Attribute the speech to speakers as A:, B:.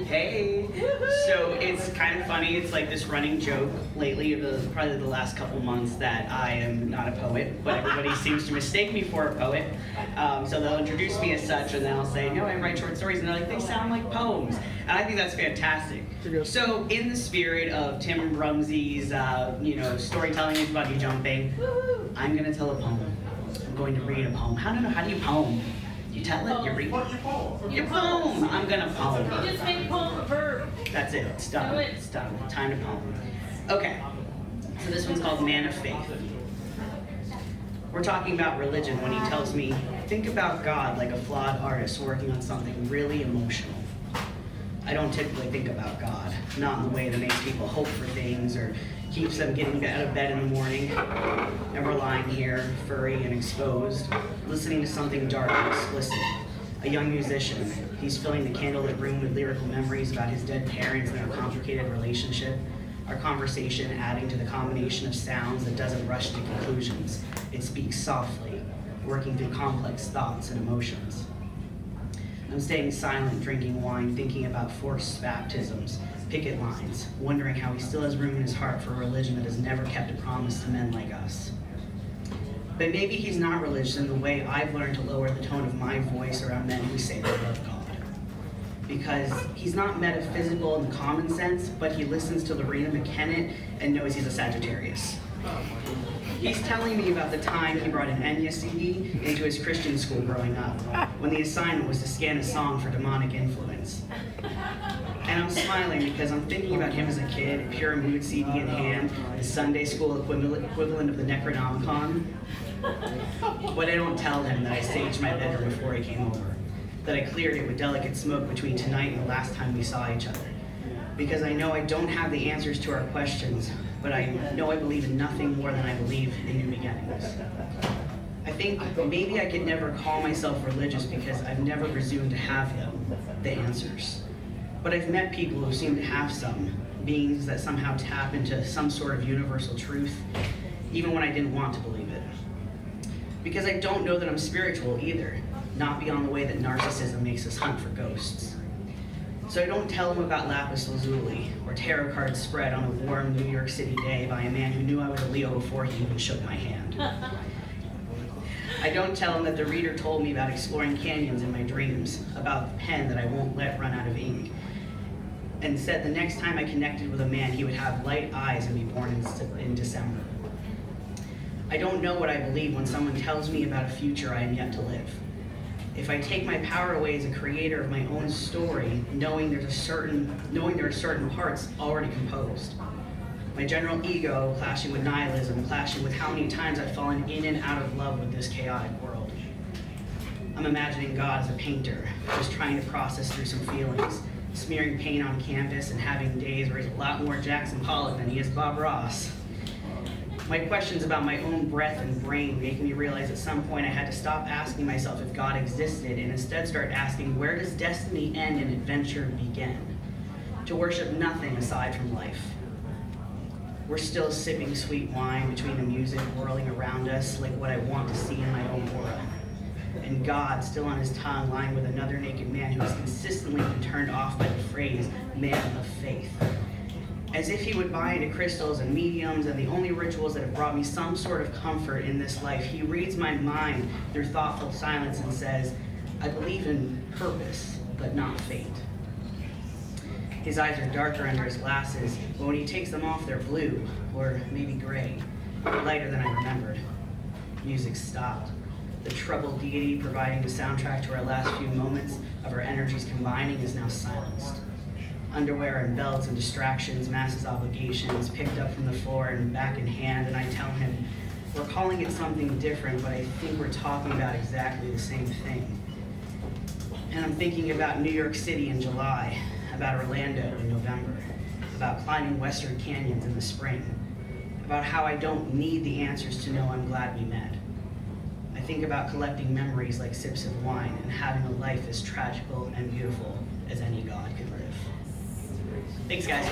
A: Hey. So it's kind of funny. It's like this running joke lately, probably the last couple months, that I am not a poet, but everybody seems to mistake me for a poet. So they'll introduce me as such, and then I'll say, no, I write short stories, and they're like, they sound like poems. And I think that's fantastic. So in the spirit of Tim Rumsey's, storytelling is bungee jumping, I'm going to tell a poem. I'm going to read a poem. How do you poem? You tell it, you read it. Your poem. I'm gonna poem.
B: You just make poem a verb.
A: That's it. It's done. It's done. Time to poem. Okay. So this one's called Man of Faith. We're talking about religion when he tells me, think about God like a flawed artist working on something really emotional. I don't typically think about God, not in the way that makes people hope for things or keeps them getting out of bed in the morning. And we're lying here, furry and exposed, listening to something dark and explicit. A young musician, he's filling the candlelit room with lyrical memories about his dead parents and their complicated relationship. Our conversation adding to the combination of sounds that doesn't rush to conclusions. It speaks softly, working through complex thoughts and emotions. I'm staying silent, drinking wine, thinking about forced baptisms, picket lines, wondering how he still has room in his heart for a religion that has never kept a promise to men like us. But maybe he's not religious in the way I've learned to lower the tone of my voice around men who say they love God. Because he's not metaphysical in the common sense, but he listens to Lorena McKennitt and knows he's a Sagittarius. He's telling me about the time he brought an Enya CD into his Christian school growing up, when the assignment was to scan a song for demonic influence. And I'm smiling because I'm thinking about him as a kid, pure mood CD in hand, the Sunday school equivalent of the Necronomicon. But I don't tell him that I saged my bedroom before he came over, that I cleared it with delicate smoke between tonight and the last time we saw each other. Because I know I don't have the answers to our questions, but I know I believe in nothing more than I believe in new beginnings. I think maybe I could never call myself religious because I've never presumed to have the answers. But I've met people who seem to have some, beings that somehow tap into some sort of universal truth, even when I didn't want to believe it. Because I don't know that I'm spiritual either, not beyond the way that narcissism makes us hunt for ghosts. So I don't tell them about lapis lazuli or tarot cards spread on a warm New York City day by a man who knew I was a Leo before he even shook my hand. I don't tell him that the reader told me about exploring canyons in my dreams, about the pen that I won't let run out of ink, and said the next time I connected with a man, he would have light eyes and be born in December. I don't know what I believe when someone tells me about a future I am yet to live. If I take my power away as a creator of my own story, knowing there are certain parts already composed. My general ego clashing with nihilism, clashing with how many times I've fallen in and out of love with this chaotic world. I'm imagining God as a painter, just trying to process through some feelings, smearing paint on canvas and having days where he's a lot more Jackson Pollock than he is Bob Ross. My questions about my own breath and brain make me realize at some point I had to stop asking myself if God existed and instead start asking, where does destiny end and adventure begin? To worship nothing aside from life. We're still sipping sweet wine between the music whirling around us like what I want to see in my own aura. And God still on his tongue lying with another naked man who has consistently been turned off by the phrase, man of faith. As if he would buy into crystals and mediums and the only rituals that have brought me some sort of comfort in this life. He reads my mind through thoughtful silence and says, I believe in purpose, but not fate. His eyes are darker under his glasses, but when he takes them off, they're blue, or maybe gray, lighter than I remembered. Music stopped. The troubled deity providing the soundtrack to our last few moments of our energies combining is now silenced. Underwear and belts and distractions, masses obligations, picked up from the floor and back in hand, and I tell him, we're calling it something different, but I think we're talking about exactly the same thing. And I'm thinking about New York City in July, about Orlando in November, about climbing Western canyons in the spring, about how I don't need the answers to know I'm glad we met. I think about collecting memories like sips of wine and having a life as tragical and beautiful as any God could live. Thanks, guys.